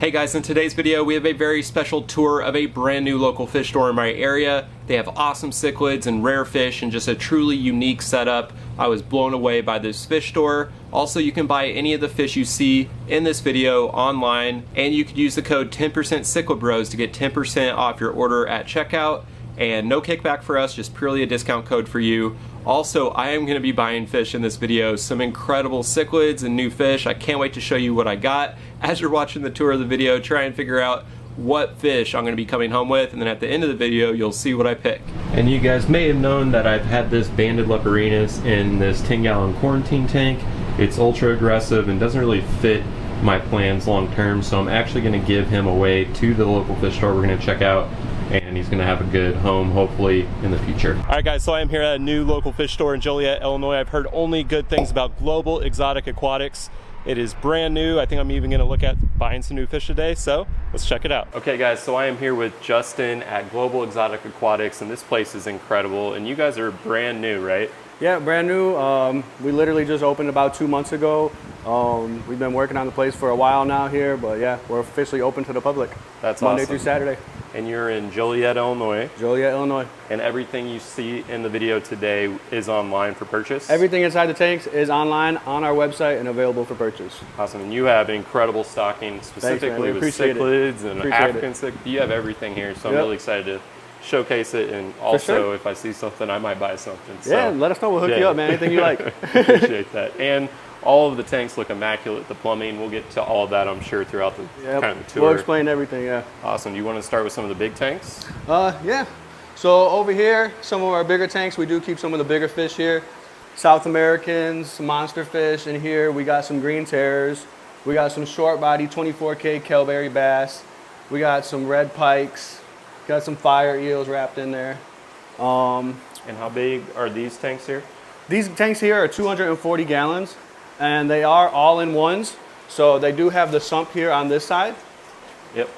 Hey guys, in today's video we have a very special tour of a brand new local fish store in my area. They have awesome cichlids and rare fish and just a truly unique setup. I was blown away by this fish store. Also, you can buy any of the fish you see in this video online, and you could use the code 10% Cichlid Bros to get 10% off your order at checkout. And no kickback for us, just purely a discount code for you. Also, I am going to be buying fish in this video, some incredible cichlids and new fish. I can't wait to show you what I got. As you're watching the tour of the video, try and figure out what fish I'm going to be coming home with, and then at the end of the video, you'll see what I pick. And you guys may have known that I've had this banded leporinus in this 10-gallon quarantine tank. It's ultra aggressive and doesn't really fit my plans long term, so I'm actually going to give him away to the local fish store we're going to check out, and he's gonna have a good home hopefully in the future. All right guys, so I am here at a new local fish store in Joliet, Illinois. I've heard only good things about Global Exoticquatics. It is brand new. I think I'm even gonna look at buying some new fish today, so let's check it out. Okay guys, so I am here with Justin at Global Exoticquatics, and this place is incredible, and you guys are brand new, right? Yeah, brand new. We literally just opened about 2 months ago. We've been working on the place for a while now here, but yeah, we're officially open to the public. That's Monday awesome. through Saturday. And you're in Joliet, Illinois. Joliet, Illinois. And everything you see in the video today is online for purchase? Everything inside the tanks is online on our website and available for purchase. Awesome. And you have incredible stocking, specifically with cichlids and African cichlids. You have everything here, so I'm really excited to showcase it, and also if I see something I might buy something. So, yeah, let us know. We'll hook you up, man. Anything you like. Appreciate that. And all of the tanks look immaculate. The plumbing, we'll get to all of that I'm sure throughout the kind of the tour. We'll explain everything. Yeah. Awesome. Do you want to start with some of the big tanks? Yeah. So over here, some of our bigger tanks, we do keep some of the bigger fish here. South Americans, some monster fish. In here we got some green terrors. We got some short body 24K Kelberry bass. We got some red pikes. Got some fire eels wrapped in there. And how big are these tanks here? These tanks here are 240 gallons, and they are all in ones. So they do have the sump here on this side. Yep.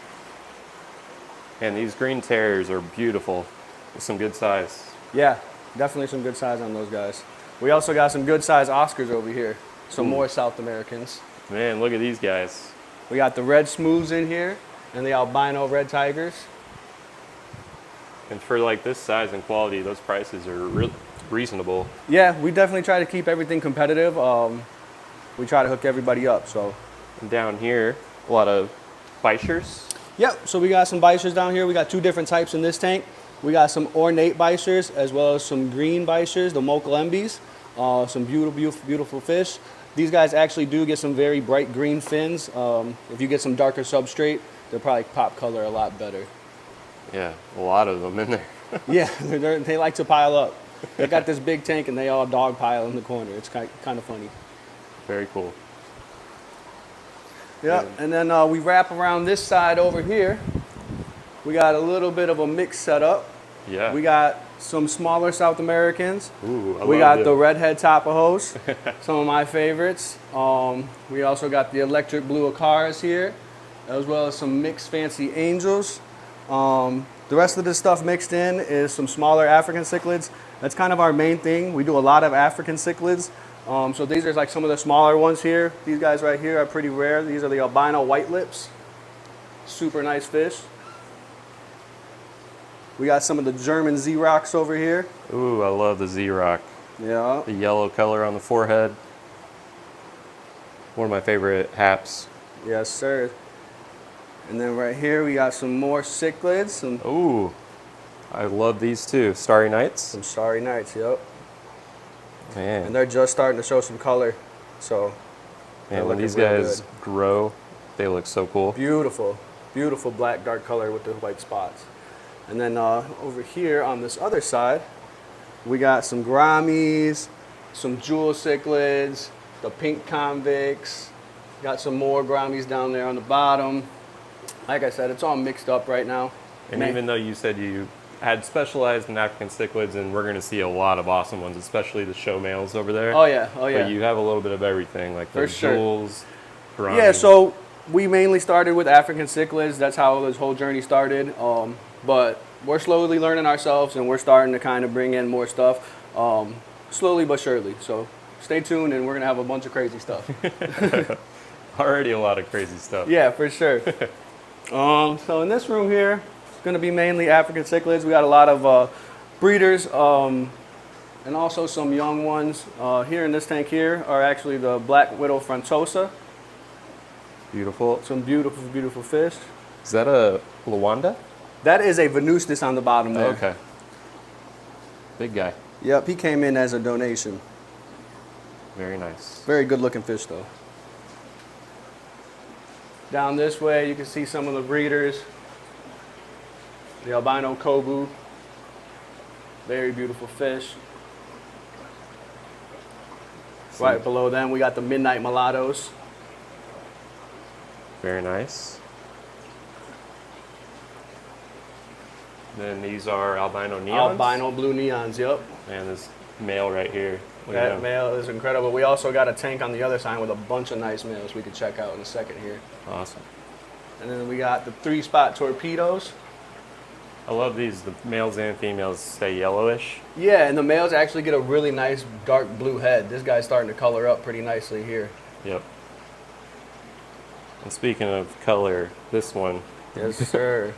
And these green terriers are beautiful with some good size. Yeah, definitely some good size on those guys. We also got some good size Oscars over here. Some more South Americans. Man, look at these guys. We got the red smooths in here and the albino red tigers. And for like this size and quality, those prices are really reasonable. Yeah, we definitely try to keep everything competitive. We try to hook everybody up. So and down here, a lot of bichers. Yep, so we got some bichers down here. We got two different types in this tank. We got some ornate bichers as well as some green bichers, the Mokalembis. Some beautiful fish. These guys actually do get some very bright green fins. If you get some darker substrate, they'll probably pop color a lot better. Yeah, a lot of them in there. Yeah, they like to pile up. They got this big tank and they all dog pile in the corner. It's kind of funny. Very cool. Yeah, and then we wrap around this side over here. We got a little bit of a mixed setup. Yeah. We got some smaller South Americans. Ooh, we got the redhead Tapajos, some of my favorites. We also got the electric blue Acaras here, as well as some mixed fancy angels. The rest of this stuff mixed in is some smaller African cichlids. That's kind of our main thing. We do a lot of African cichlids. So these are like some of the smaller ones here. These guys right here are pretty rare. These are the albino white lips. Super nice fish. We got some of the German Z-Rocks over here. Ooh, I love the Z-Rock. Yeah. The yellow color on the forehead. One of my favorite haps. Yes, sir. And then right here we got some more cichlids. Ooh, I love these too. Starry Nights. Some Starry Nights, yep. Man. And they're just starting to show some color. So, man, when these guys grow, they look so cool. Beautiful, beautiful black dark color with the white spots. And then over here on this other side, we got some Grammies, some jewel cichlids, the pink convicts. Got some more Grammies down there on the bottom. Like I said, it's all mixed up right now. And even though you said you had specialized in African cichlids, and we're going to see a lot of awesome ones, especially the show males over there. Oh yeah, oh yeah. But you have a little bit of everything, like the jewels, Grammies. Yeah, so we mainly started with African cichlids. That's how this whole journey started. But we're slowly learning ourselves, and we're starting to kind of bring in more stuff, slowly but surely. So stay tuned, and we're going to have a bunch of crazy stuff. Already a lot of crazy stuff. Yeah, for sure. So in this room here, it's going to be mainly African cichlids. We got a lot of breeders and also some young ones. Here in this tank here are actually the black widow frontosa. Beautiful. Some beautiful, beautiful fish. Is that a Lawanda? That is a venustus on the bottom there. Okay. Big guy. Yep, he came in as a donation. Very nice. Very good looking fish though. Down this way you can see some of the breeders. The albino kobu. Very beautiful fish. Right below them we got the midnight mulattoes. Very nice. Then these are albino neons. Albino blue neons, yep. And this male right here. Look at That him. male is incredible. We also got a tank on the other side with a bunch of nice males we can check out in a second here. Awesome. And then we got the 3-spot torpedoes. I love these. The males and females stay yellowish. Yeah, and the males actually get a really nice dark blue head. This guy's starting to color up pretty nicely here. Yep. And speaking of color, this one. Yes, sir.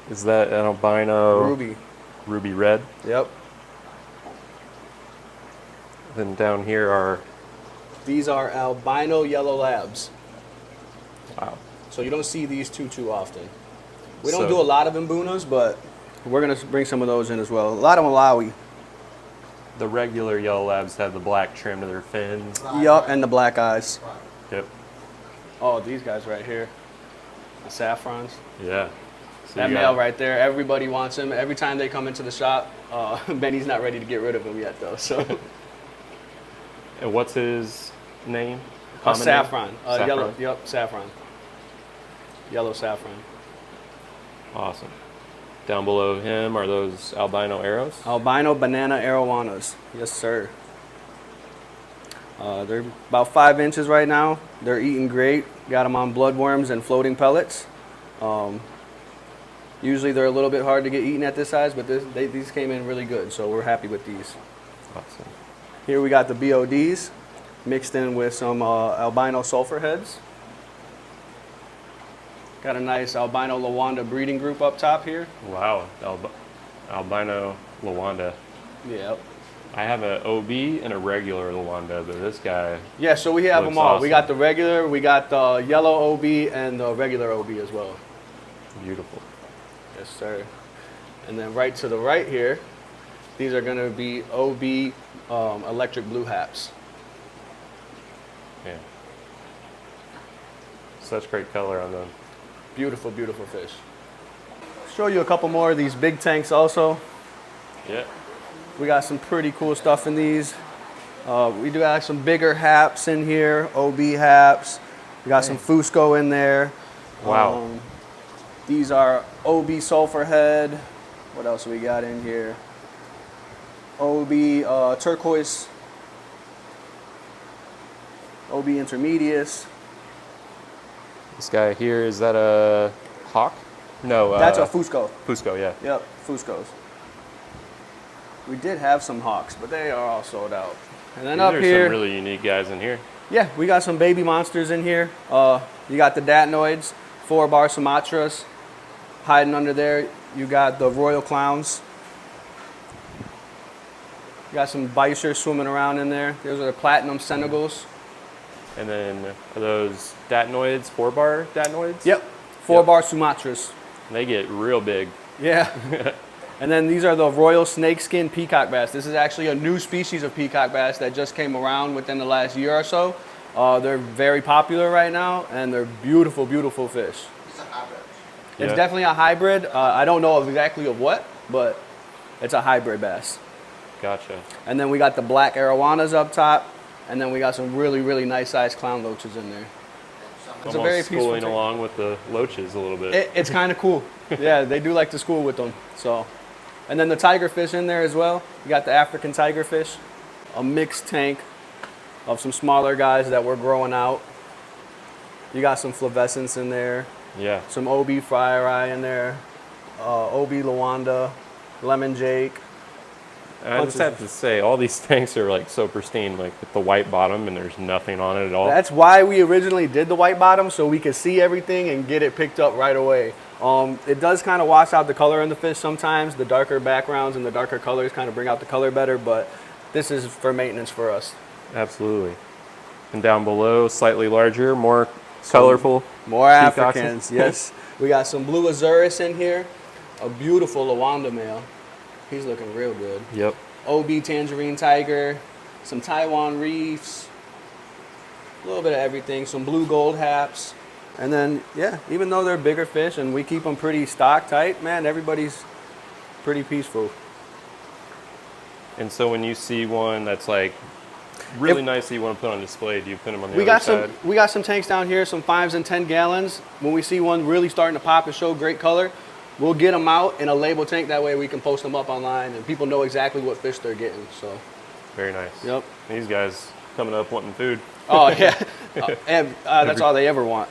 Is that an albino? Ruby. Ruby red. Yep. Then down here are. These are albino yellow labs. Wow. So you don't see these too often. We don't So- do a lot of imbunas, but we're going to bring some of those in as well. A lot of Malawi. The regular yellow labs have the black trim to their fins. Yup, and the black eyes. Yep. Oh, these guys right here. The saffrons. Yeah. So That you male got- right there, everybody wants him. Every time they come into the shop, Benny's not ready to get rid of him yet, though. So, And what's his name? Common name? saffron, Saffron. yellow. Yep, saffron. Yellow saffron. Awesome. Down below him are those albino arrows. Albino banana arowanas. Yes, sir. They're about 5 inches right now. They're eating great. Got them on bloodworms and floating pellets. Usually they're a little bit hard to get eaten at this size, but these came in really good, so we're happy with these. Awesome. Here we got the BODs mixed in with some albino sulfur heads. Got a nice albino Lawanda breeding group up top here. Wow. Albino Lawanda. Yep. I have an OB and a regular Lawanda, but this guy. Yeah, so we have Looks them all. We got awesome. the regular, we got the yellow OB, and the regular OB as well. Beautiful. Yes, sir. And then right to the right here, these are going to be OB electric blue haps. Yeah. Such great color on them. Beautiful, beautiful fish. Show you a couple more of these big tanks also. Yeah. We got some pretty cool stuff in these. We do have some bigger haps in here, OB haps. We got some Fusco in there. Wow. These are OB sulfur head. What else we got in here? OB turquoise. OB intermedius. This guy here, is that a hawk? No. That's a Fusco. Fusco, yeah. Yep, Fuscos. We did have some hawks, but they are all sold out. And then These up are here, some really unique guys in here. yeah, we got some baby monsters in here. You got the datnoids, 4-bar Sumatras hiding under there. You got the royal clowns. You got some bichers swimming around in there. Those are the platinum Senegals. And then are those datnoids, 4-bar datnoids? Yep, 4-bar Sumatras. They get real big. Yeah. And then these are the royal snakeskin peacock bass. This is actually a new species of peacock bass that just came around within the last year or so. They're very popular right now, and they're beautiful, beautiful fish. It's a hybrid. It's Yeah. definitely a hybrid. I don't know exactly of what, but it's a hybrid bass. Gotcha. And then we got the black arowanas up top, and then we got some really, really nice sized clown loaches in there. It's a Almost very peaceful schooling tank. along with the loaches a little bit. It's kind of cool. Yeah, they do like to school with them. So, and then the tigerfish in there as well. You got the African tigerfish, a mixed tank of some smaller guys that we're growing out. You got some flavescence in there, Yeah. some OB Fire Eye in there, OB Lawanda, Lemon Jake. I just have to say, all these tanks are like so pristine, like with the white bottom and there's nothing on it at all. That's why we originally did the white bottom, so we could see everything and get it picked up right away. It does kind of wash out the color in the fish sometimes. The darker backgrounds and the darker colors kind of bring out the color better, but this is for maintenance for us. Absolutely. And down below, slightly larger, more colorful. More Africans, yes. We got some blue Azuris in here, a beautiful Lawanda male. He's looking real good. Yep. OB Tangerine Tiger, some Taiwan Reefs, a little bit of everything, some blue gold haps. And then, yeah, even though they're bigger fish and we keep them pretty stock tight, man, everybody's pretty peaceful. And so when you see one that's like really nice that you want to put on display, do you put them on the We other side? we got some tanks down here, some 5s and 10 gallons. When we see one really starting to pop and show great color, we'll get them out in a label tank. That way we can post them up online and people know exactly what fish they're getting. So, very nice. Yep. These guys coming up wanting food. Oh yeah, that's all they ever want.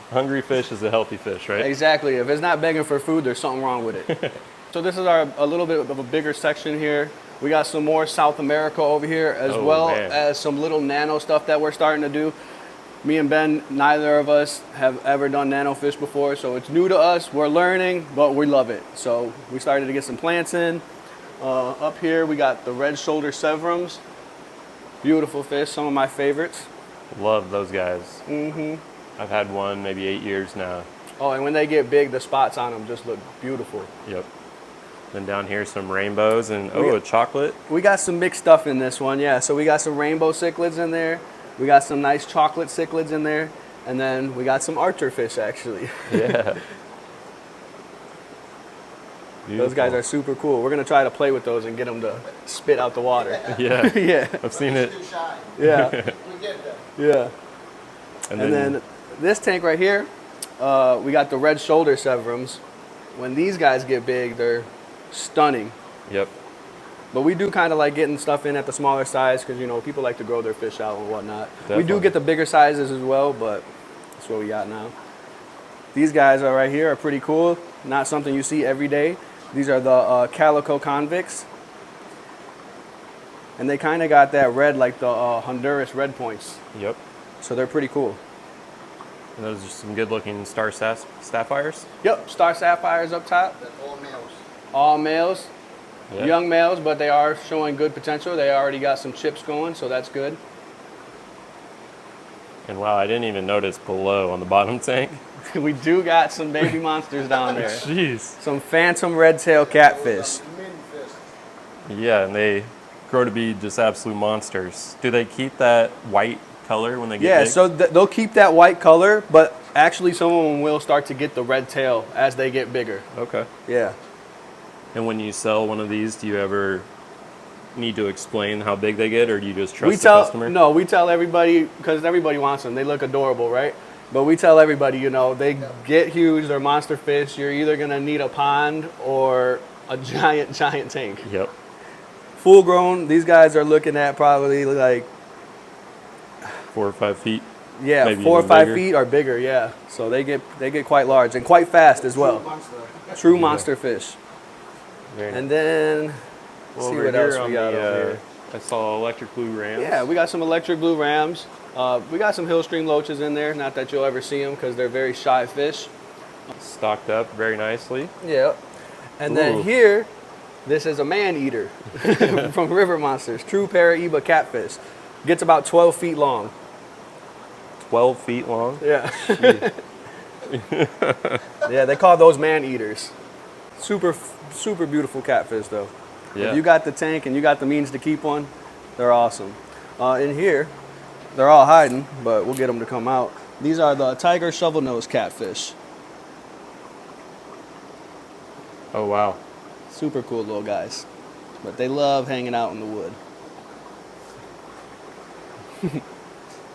Hungry fish is a healthy fish, right? Exactly. If it's not begging for food, there's something wrong with it. So this is a little bit of a bigger section here. We got some more South America over here, as well as some little nano stuff that we're starting to do. Me and Ben, neither of us have ever done nano fish before, so it's new to us. We're learning, but we love it. So we started to get some plants in. Up here, we got the red shoulder severums. Beautiful fish, some of my favorites. Love those guys. Mm-hmm. I've had one maybe 8 years now. Oh, and when they get big, the spots on them just look beautiful. Yep. Then down here, some rainbows and, a chocolate. We got some mixed stuff in this one, yeah. So we got some rainbow cichlids in there. We got some nice chocolate cichlids in there. And then we got some archer fish, actually. Yeah. Those guys are super cool. We're going to try to play with those and get them to spit out the water. Yeah. Yeah. I've seen it. Yeah. We get them. Yeah. And then this tank right here, we got the red shoulder severums. When these guys get big, they're stunning. Yep. But we do kind of like getting stuff in at the smaller size because, you know, people like to grow their fish out and whatnot. Definitely. We do get the bigger sizes as well, but that's what we got now. These guys are right here are pretty cool. Not something you see every day. These are the calico convicts. And they kind of got that red like the Honduras red points. Yep. So they're pretty cool. And those are some good looking star sapphires. Yep, star sapphires up top. That's all males. All males. Yep. Young males, but they are showing good potential. They already got some chips going, so that's good. And wow, I didn't even notice below on the bottom tank. We do got some baby monsters down there. Jeez. Some phantom red tail catfish. Min fish. Yeah, and they grow to be just absolute monsters. Do they keep that white color when they get Yeah, big? so they'll keep that white color, but actually some of them will start to get the red tail as they get bigger. Okay. Yeah. And when you sell one of these, do you ever need to explain how big they get, or do you just trust the customer? No, we tell everybody, because everybody wants them. They look adorable, right? But we tell everybody, you know, they get huge. They're monster fish. You're either going to need a pond or a giant tank. Yep. Full grown, these guys are looking at probably like, 4 or 5 feet. yeah, Maybe 4 or even 5 bigger. feet or bigger, yeah. So they get quite large and quite fast as well. True monster fish. Very And then, Well, see over what here else on we got the, over here. I saw electric blue rams. Yeah, we got some electric blue rams. We got some hillstream loaches in there. Not that you'll ever see them because they're very shy fish. Stocked up very nicely. Yeah. And then Ooh. here, this is a man eater from River Monsters. True Paraíba catfish. Gets about 12 feet long. 12 feet long. Yeah. Yeah, they call those man eaters. Super beautiful catfish though. Yeah. If you got the tank and you got the means to keep one, they're awesome. In here, they're all hiding, but we'll get them to come out. These are the tiger shovel-nosed catfish. Oh, wow. Super cool little guys. But they love hanging out in the wood.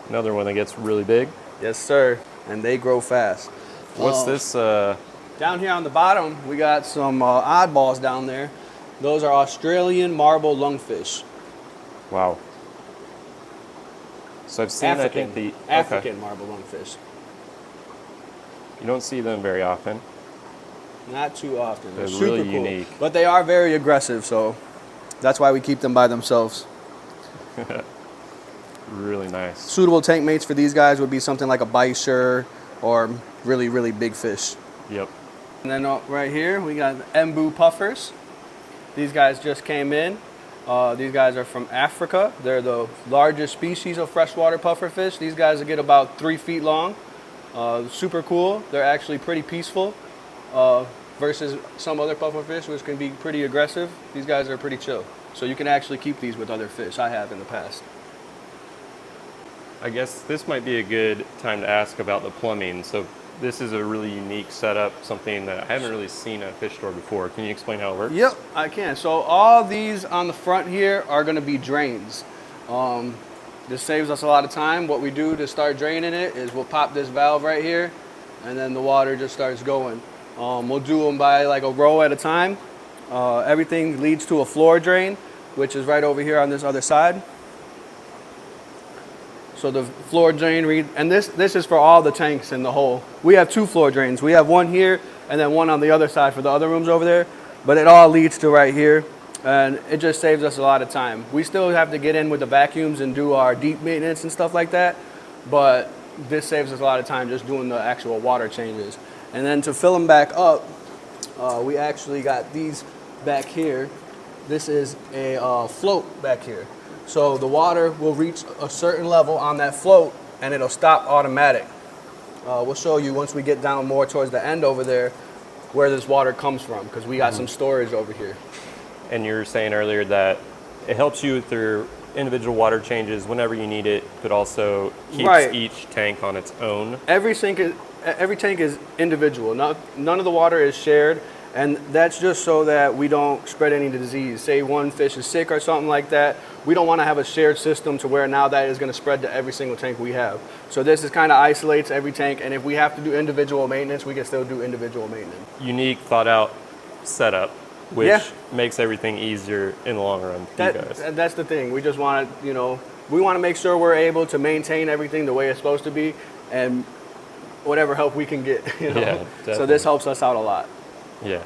Another one that gets really big. Yes, sir. And they grow fast. What's this? Down here on the bottom, we got some oddballs down there. Those are Australian marble lungfish. Wow. So I've seen, African, I think, the African marble lungfish. You don't see them very often. Not too often. They're Super really cool. unique. But they are very aggressive, so That's why we keep them by themselves. Really nice. Suitable tank mates for these guys would be something like a bichir or really, really big fish. Yep. And then right here, we got embu puffers. These guys just came in. These guys are from Africa. They're the largest species of freshwater puffer fish. These guys get about 3 feet long. Super cool. They're actually pretty peaceful versus some other puffer fish, which can be pretty aggressive. These guys are pretty chill. So you can actually keep these with other fish. I have in the past. I guess this might be a good time to ask about the plumbing. So this is a really unique setup, something that I haven't really seen at a fish store before. Can you explain how it works? Yep, I can. So all these on the front here are going to be drains. This saves us a lot of time. What we do to start draining it is we'll pop this valve right here, and then the water just starts going. We'll do them by like a row at a time. Everything leads to a floor drain, which is right over here on this other side. So the floor drain, and this is for all the tanks in the hole. We have 2 floor drains. We have one here and then one on the other side for the other rooms over there. But it all leads to right here, and it just saves us a lot of time. We still have to get in with the vacuums and do our deep maintenance and stuff like that, but this saves us a lot of time just doing the actual water changes. And then to fill them back up, we actually got these back here. This is a float back here. So the water will reach a certain level on that float and it'll stop automatic. We'll show you once we get down more towards the end over there where this water comes from, because we got some storage over here. And you were saying earlier that it helps you with your individual water changes whenever you need it, but also keeps each tank on its own. Every tank is individual. None of the water is shared, and that's just so that we don't spread any disease. Say one fish is sick or something like that, we don't want to have a shared system to where now that is going to spread to every single tank we have. So this is kind of isolates every tank, and if we have to do individual maintenance, we can still do individual maintenance. Unique, thought out setup, which makes everything easier in the long run for you guys. That's the thing. We just want to, we want to make sure we're able to maintain everything the way it's supposed to be, and whatever help we can get. Yeah, so this helps us out a lot. Yeah.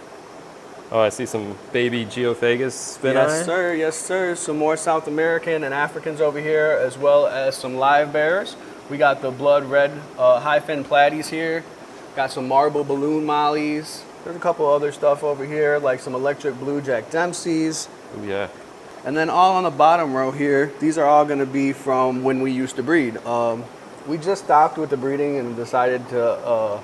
Oh, I see some baby Geophagus spin eye. Yes, sir. Yes, sir. Some more South American and Africans over here, as well as some live bears. We got the blood red high fin platies here. Got some marble balloon mollies. There's a couple other stuff over here, like some electric blue Jack Dempseys. Oh, yeah. And then all on the bottom row here, these are all going to be from when we used to breed. We just stopped with the breeding and decided to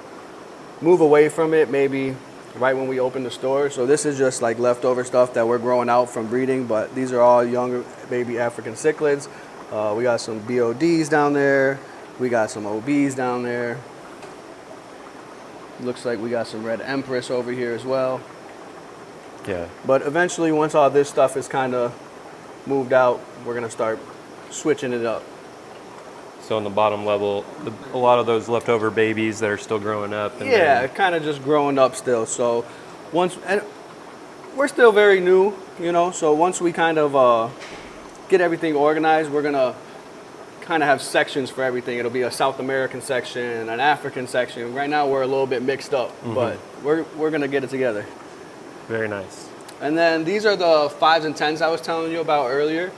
move away from it maybe right when we opened the store. So this is just like leftover stuff that we're growing out from breeding, but these are all younger baby African cichlids. We got some BODs down there. We got some OBs down there. Looks like we got some red empress over here as well. Yeah. But eventually, once all this stuff is kind of moved out, we're going to start switching it up. So on the bottom level, a lot of those leftover babies that are still growing up. And yeah, kind of just growing up still. So and we're still very new, so once we kind of get everything organized, we're going to kind of have sections for everything. It'll be a South American section, an African section. Right now we're a little bit mixed up, but we're going to get it together. Very nice. And then these are the 5s and 10s I was telling you about earlier.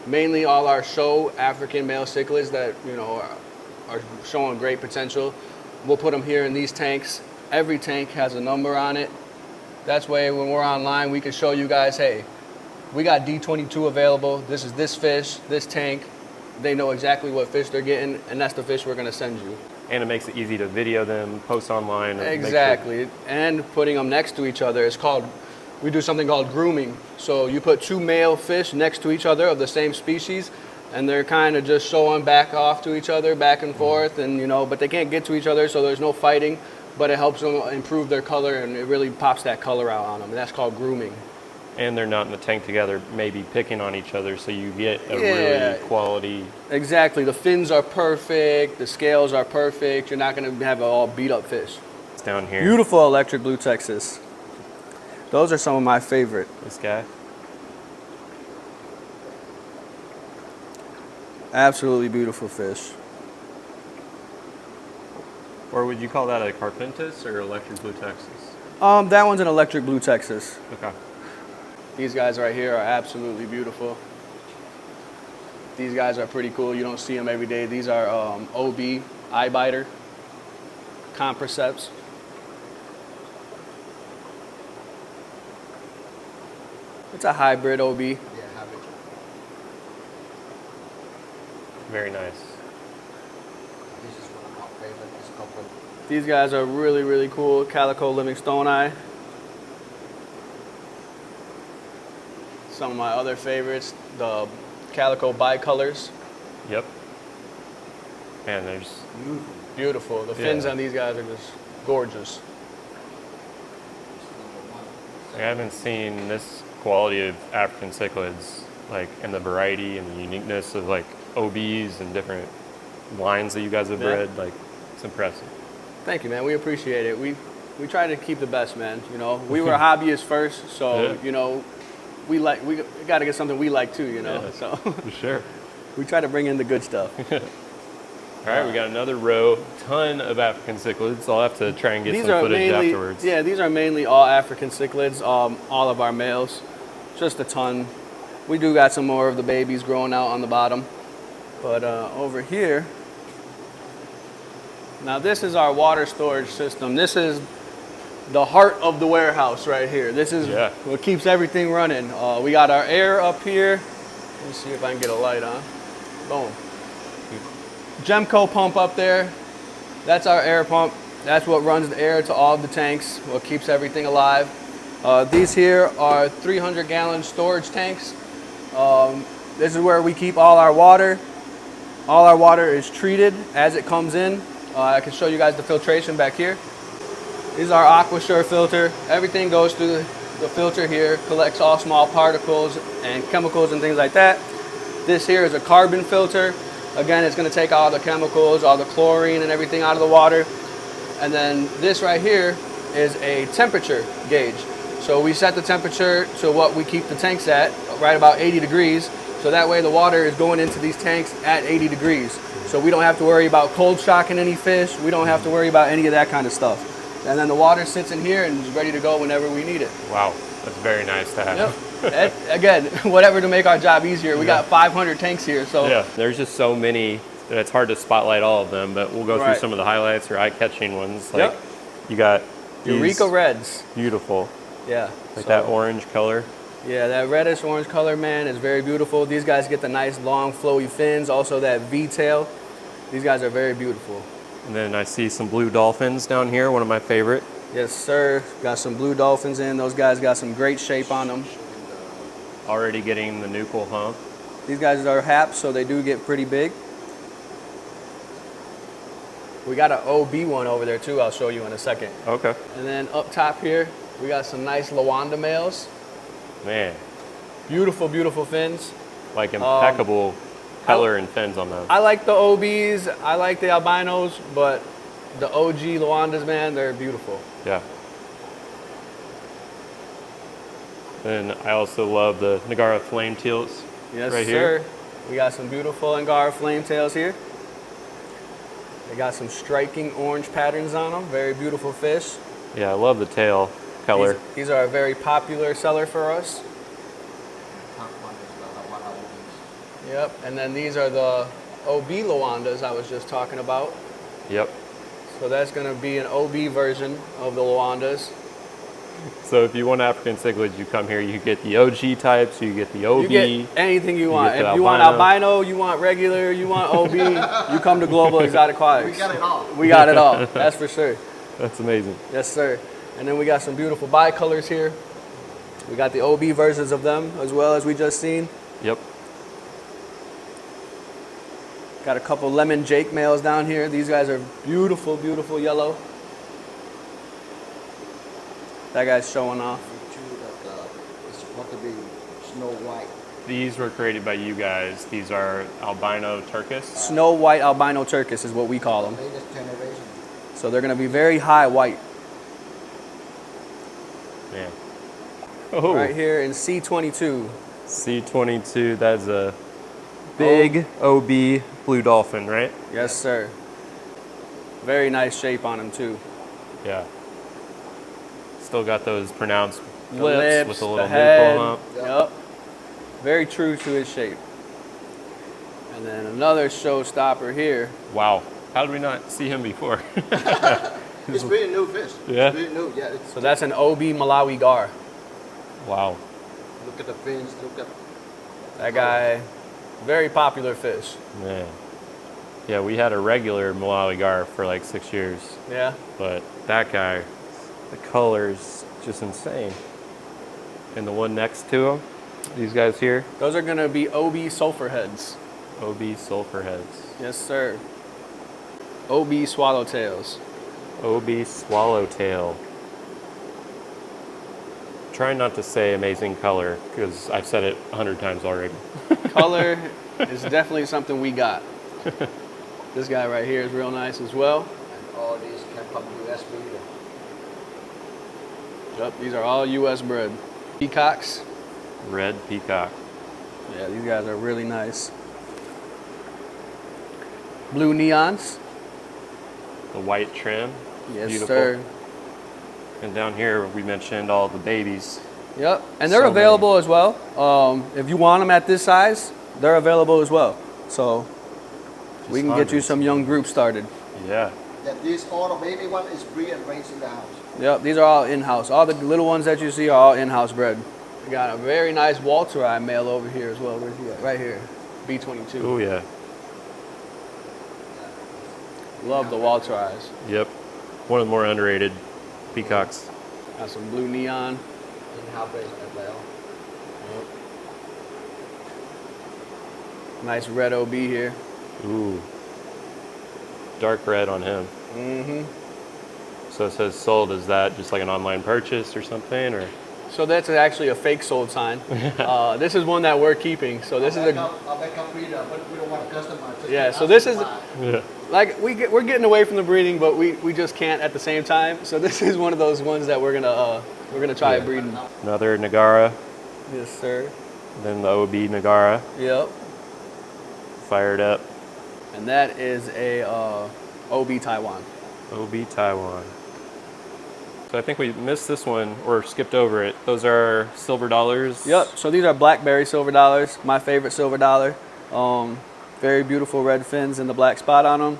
Mainly all our show African male cichlids that are showing great potential. We'll put them here in these tanks. Every tank has a number on it. That's way when we're online we can show you guys, hey, we got D22 available. This is this fish, this tank. They know exactly what fish they're getting, and that's the fish we're going to send you. And it makes it easy to video them, post online. Exactly. And putting them next to each other. We do something called grooming. So you put 2 male fish next to each other of the same species, and they're kind of just showing back off to each other, back and forth, and but they can't get to each other, so there's no fighting, but it helps them improve their color, and it really pops that color out on them, and that's called grooming. And they're not in the tank together, maybe picking on each other, so you get a really quality. Exactly. The fins are perfect, the scales are perfect. You're not going to have all beat up fish. It's down here. Beautiful electric blue Texas. Those are some of my favorite. This guy. Absolutely beautiful fish. Or would you call that a Carpentis or electric blue Texas? That one's an electric blue Texas. Okay. These guys right here are absolutely beautiful. These guys are pretty cool. You don't see them every day. These are OB, eye biter, comperceps. It's a hybrid OB. Yeah, have it. Very nice. This is one of my favorite. This couple. These guys are really, really cool. Calico Livingstone eye. Some of my other favorites, the Calico bicolors. Yep. Man, there's Beautiful. The fins Yeah. on these guys are just gorgeous. This is number one. I haven't seen this quality of African cichlids, like, and the variety and the uniqueness of like OBs and different lines that you guys have Yeah. bred. Like, it's impressive. Thank you, man. We appreciate it. We try to keep the best, man. You know, we were hobbyists first, so Yeah. you know, we got to get something we like too. You know, Yeah. so For sure. we try to bring in the good stuff. All right, we got another row, ton of African cichlids. I'll have to try and get These some are footage mainly, afterwards. yeah, these are mainly all African cichlids. All of our males, just a ton. We do got some more of the babies growing out on the bottom, but over here. Now this is our water storage system. This is the heart of the warehouse right here. This is Yeah. what keeps everything running. We got our air up here. Let me see if I can get a light on. Boom. Gemco pump up there. That's our air pump. That's what runs the air to all of the tanks, what keeps everything alive. These here are 300-gallon storage tanks. This is where we keep all our water. All our water is treated as it comes in. I can show you guys the filtration back here. This is our AquaSure filter. Everything goes through the filter here, collects all small particles and chemicals and things like that. This here is a carbon filter. Again, it's going to take all the chemicals, all the chlorine and everything out of the water. And then this right here is a temperature gauge. So we set the temperature to what we keep the tanks at, right about 80 degrees. So that way the water is going into these tanks at 80 degrees. So we don't have to worry about cold shocking any fish. We don't have to worry about any of that kind of stuff. And then the water sits in here and is ready to go whenever we need it. Wow, that's very nice to have. Yep. And again, whatever to make our job easier. We got 500 tanks here, so Yeah, there's just so many that it's hard to spotlight all of them, but we'll go through Right. some of the highlights or eye-catching ones. Like, Yep. you got these Eureka Reds. beautiful, Yeah. like so- that orange color. Yeah, that reddish orange color, man, is very beautiful. These guys get the nice long flowy fins, also that V-tail. These guys are very beautiful. And then I see some blue dolphins down here, one of my favorite. Yes, sir. Got some blue dolphins in. Those guys got some great shape on them. Already getting the nuchal hump. These guys are haps, so they do get pretty big. We got an OB one over there too, I'll show you in a second. Okay. And then up top here, we got some nice Lawanda males. Man, Beautiful, beautiful fins. like impeccable color and fins on them. I like the OBs, I like the albinos, but the OG Lawandas, man, they're beautiful. Yeah. And I also love the Nagara flame teals. Yes, right sir. here. We got some beautiful Angara flame tails here. They got some striking orange patterns on them. Very beautiful fish. Yeah, I love the tail color. These are a very popular seller for us. Top one is the one of these. Yep. And then these are the OB Lawandas I was just talking about. Yep. So that's going to be an OB version of the Lawandas. So if you want African cichlids, you come here. You get the OG types. You get the OB. You get anything you want. get the If you want albino. albino, you want regular, you want OB, you come to Global Exoticquatics. We got it all. We got it all. That's for sure. That's amazing. Yes, sir. And then we got some beautiful bicolors here. We got the OB versions of them as well as we just seen. Yep. Got a couple lemon Jake males down here. These guys are beautiful, beautiful yellow. That guy's showing off. It's supposed to be Snow White. These were created by you guys. These are albino turkis. Snow white albino turkis is what we call them. Latest generation. So they're going to be very high white. Man. Oh. Right here in C22. C22. That's a big OB blue dolphin, right? Yes, sir. Very nice shape on them too. Yeah. Still got those pronounced The lips, with a little the head. nipple hump. Yep. Very true to his shape. And then another showstopper here. Wow. How did we not see him before? It's pretty new fish. Yeah? It's pretty new. Yeah. It's, So that's an OB Malawi gar. Wow. look at the fins. Look at. That guy, very popular fish. Man. Yeah, we had a regular Malawi gar for like 6 years, Yeah. but that guy, the color's just insane. And the one next to him, these guys here, Those are gonna be OB sulfur heads. OB sulfur heads. Yes, sir. OB swallowtails. OB swallowtail. Trying not to say amazing color because I've said it 100 times already. Color is definitely something we got. This guy right here is real nice as well. And all these can come US breeder. Yep, these are all US bred. Peacocks. Red peacock. Yeah, these guys are really nice. Blue neons. The white trim. Yes, Beautiful. sir. And down here we mentioned all the babies. Yep, and they're So available as well. If you want them at this size, they're available as well. So we can get you hundreds. some young groups started. Yeah. That this all the baby one is breed and raised in the house. Yep, these are all in-house. All the little ones that you see are all in-house bred. We got a very nice Walter Eye male over here as well. Where's he at? Right here, B22. Oh yeah. Love the Walter Eyes. Yep. One of the more underrated peacocks. Got some blue neon. In-house raised as well. Nice red OB here. Ooh. Dark red on him. Mm-hmm. So it says sold. Is that just like an online purchase or something, or? So that's actually a fake sold sign. This is one that we're keeping. So this is a I'll backup breeder, but we don't want to customize. Just Yeah, the so house this to is- buy. Yeah. like we're getting away from the breeding, but we just can't at the same time. So this is one of those ones that we're gonna try breeding. Another Nagara. Yes, sir. Then the OB Nagara. Yep. Fired up. And that is a OB Taiwan. OB Taiwan. So I think we missed this one or skipped over it. Those are silver dollars. Yep. So these are blackberry silver dollars. My favorite silver dollar. Very beautiful red fins and the black spot on them.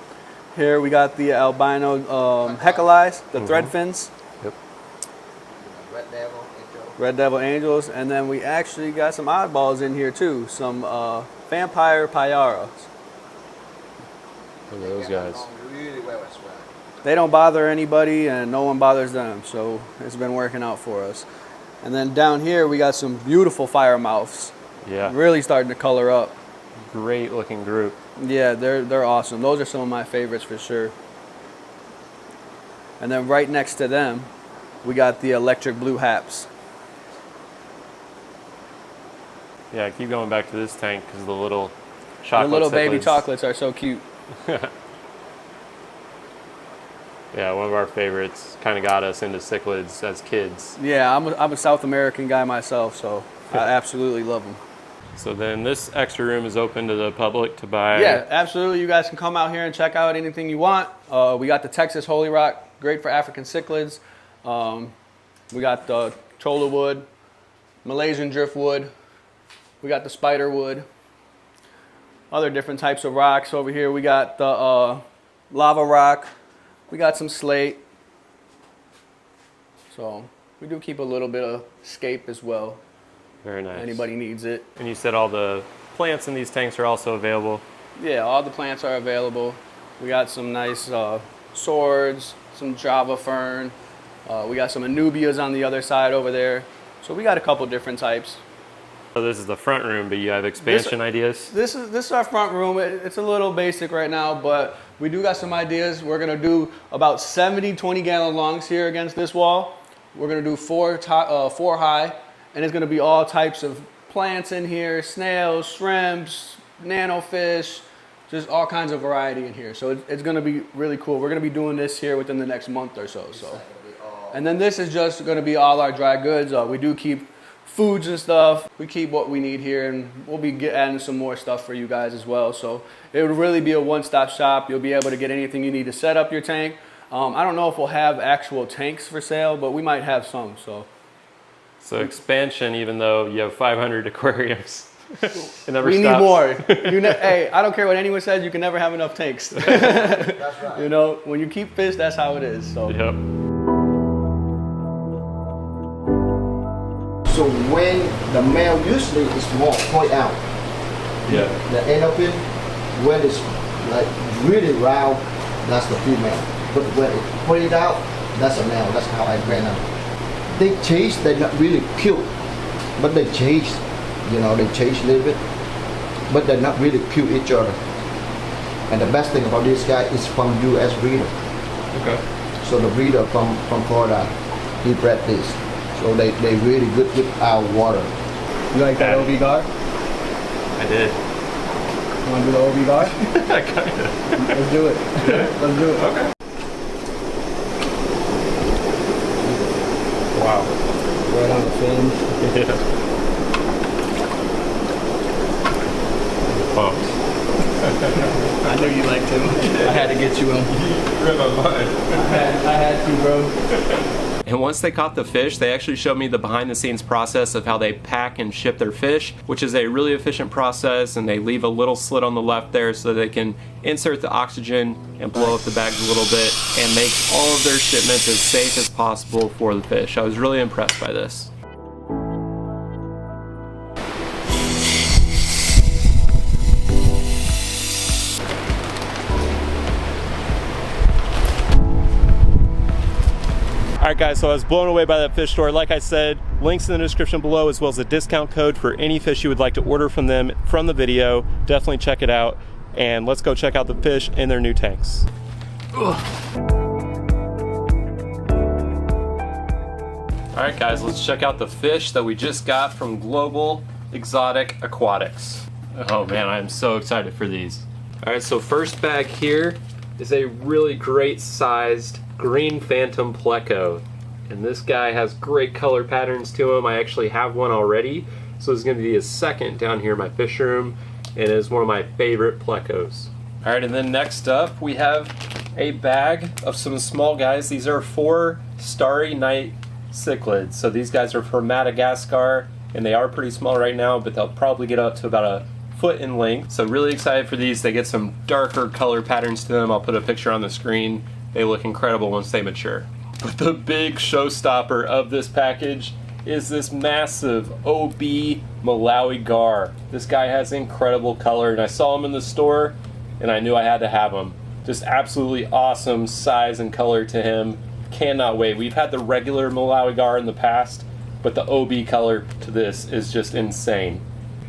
Here we got the albino heckeleyes, the thread fins, Yep. Red Devil, Angel. red devil angels, and then we actually got some oddballs in here too. Some vampire pyaras. Look at those They get guys. along really well as well. They don't bother anybody and no one bothers them, so it's been working out for us. And then down here we got some beautiful fire mouths, Yeah. really starting to color up. Great looking group. Yeah, they're awesome. Those are some of my favorites for sure. And then right next to them, we got the electric blue haps. Yeah, I keep going back to this tank because the little The chocolate little baby cichlids. chocolates are so cute. Yeah, one of our favorites. Kind of got us into cichlids as kids. Yeah, I'm a South American guy myself, so I absolutely love them. So then this extra room is open to the public to buy. Yeah, absolutely. You guys can come out here and check out anything you want. We got the Texas Holy Rock, great for African cichlids. We got the cholla wood, Malaysian driftwood. We got the spider wood. Other different types of rocks over here. We got the lava rock. We got some slate. So we do keep a little bit of scape as well. Very nice. Anybody needs it. And you said all the plants in these tanks are also available. Yeah, all the plants are available. We got some nice swords, some Java fern. We got some anubias on the other side over there. So we got a couple different types. So this is the front room, but you have expansion ideas? This is our front room. It's a little basic right now, but we do got some ideas. We're gonna do about 70 20-gallon longs here against this wall. We're gonna do four high, and it's gonna be all types of plants in here, snails, shrimps, nanofish, just all kinds of variety in here. So it's gonna be really cool. We're gonna be doing this here within the next month or so. And then this is just gonna be all our dry goods. We do keep foods and stuff. We keep what we need here, and we'll be adding some more stuff for you guys as well. So it would really be a one-stop shop. You'll be able to get anything you need to set up your tank. I don't know if we'll have actual tanks for sale, but we might have some. So So expansion, even though you have 500 aquariums, it never We stops. need more. Hey, I don't care what anyone says, you can never have enough tanks. That's right. You know, when you keep fish, that's how it is. So. Yep. So when the male usually is more point out, Yeah. the end of it, when it's like really round, that's the female. But when it pointed out, that's a male. That's how I ran out. They chase, they're not really cute, but they chase. You know, they chase a little bit, but they're not really cute each other. And the best thing about this guy is from U.S. breeder. Okay. So the breeder from Florida, he bred this. So they really good with our water. You like that OB guard? I did. You want to do the OB guard? Kinda. Let's do it. Let's do it. Okay. Wow. Right on the fins. Yeah. Pumped. I knew you liked him. I had to get you him. Read my mind. I had to, bro. And once they caught the fish, they actually showed me the behind the scenes process of how they pack and ship their fish, which is a really efficient process, and they leave a little slit on the left there so they can insert the oxygen and blow up the bags a little bit and make all of their shipments as safe as possible for the fish. I was really impressed by this. Alright guys, so I was blown away by that fish store. Like I said, links in the description below, as well as a discount code for any fish you would like to order from them from the video. Definitely check it out, and let's go check out the fish in their new tanks. Alright guys, let's check out the fish that we just got from Global Exoticquatics. Oh man, I'm so excited for these. Alright, so first bag here is a really great sized green phantom pleco, and this guy has great color patterns to him. I actually have one already, so this is going to be a second down here in my fish room, and is one of my favorite plecos. Alright, and then next up we have a bag of some small guys. These are 4 Starry Night cichlids. So these guys are from Madagascar, and they are pretty small right now, but they'll probably get up to about a foot in length. So really excited for these. They get some darker color patterns to them. I'll put a picture on the screen. They look incredible once they mature. But the big showstopper of this package is this massive OB Malawi gar. This guy has incredible color, and I saw him in the store and I knew I had to have him. Just absolutely awesome size and color to him. Cannot wait. We've had the regular Malawi gar in the past, but the OB color to this is just insane.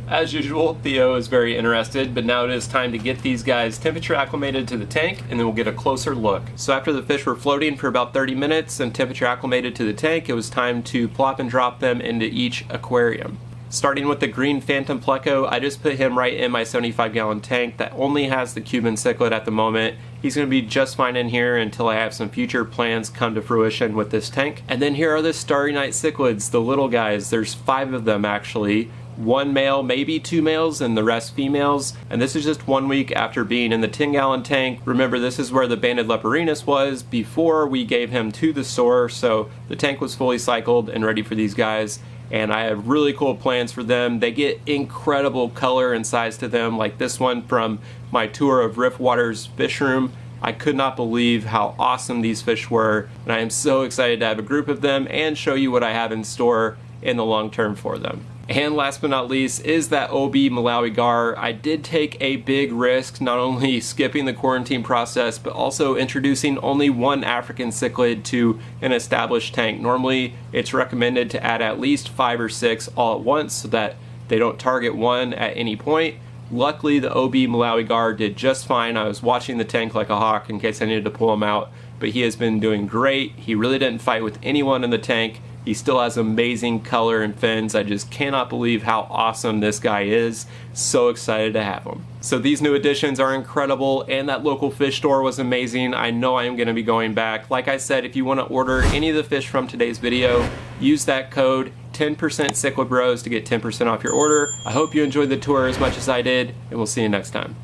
As usual, Theo is very interested, but now it is time to get these guys temperature acclimated to the tank, and then we'll get a closer look. So after the fish were floating for about 30 minutes and temperature acclimated to the tank, it was time to plop and drop them into each aquarium. Starting with the green phantom pleco, I just put him right in my 75-gallon tank that only has the Cuban cichlid at the moment. He's going to be just fine in here until I have some future plans come to fruition with this tank. And then here are the Starry Night cichlids, the little guys. There's 5 of them actually. 1 male, maybe 2 males, and the rest females. And this is just 1 week after being in the 10-gallon tank. Remember, this is where the banded leperinus was before we gave him to the store, so the tank was fully cycled and ready for these guys. And I have really cool plans for them. They get incredible color and size to them, like this one from my tour of Riff Water's fish room. I could not believe how awesome these fish were, and I am so excited to have a group of them and show you what I have in store in the long term for them. And last but not least is that OB Malawi gar. I did take a big risk, not only skipping the quarantine process, but also introducing only 1 African cichlid to an established tank. Normally, it's recommended to add at least 5 or 6 all at once so that they don't target one at any point. Luckily, the OB Malawi gar did just fine. I was watching the tank like a hawk in case I needed to pull him out, but he has been doing great. He really didn't fight with anyone in the tank. He still has amazing color and fins. I just cannot believe how awesome this guy is. So excited to have him. So these new additions are incredible, and that local fish store was amazing. I know I am going to be going back. Like I said, if you want to order any of the fish from today's video, use that code 10% Cichlid Bros to get 10% off your order. I hope you enjoyed the tour as much as I did, and we'll see you next time.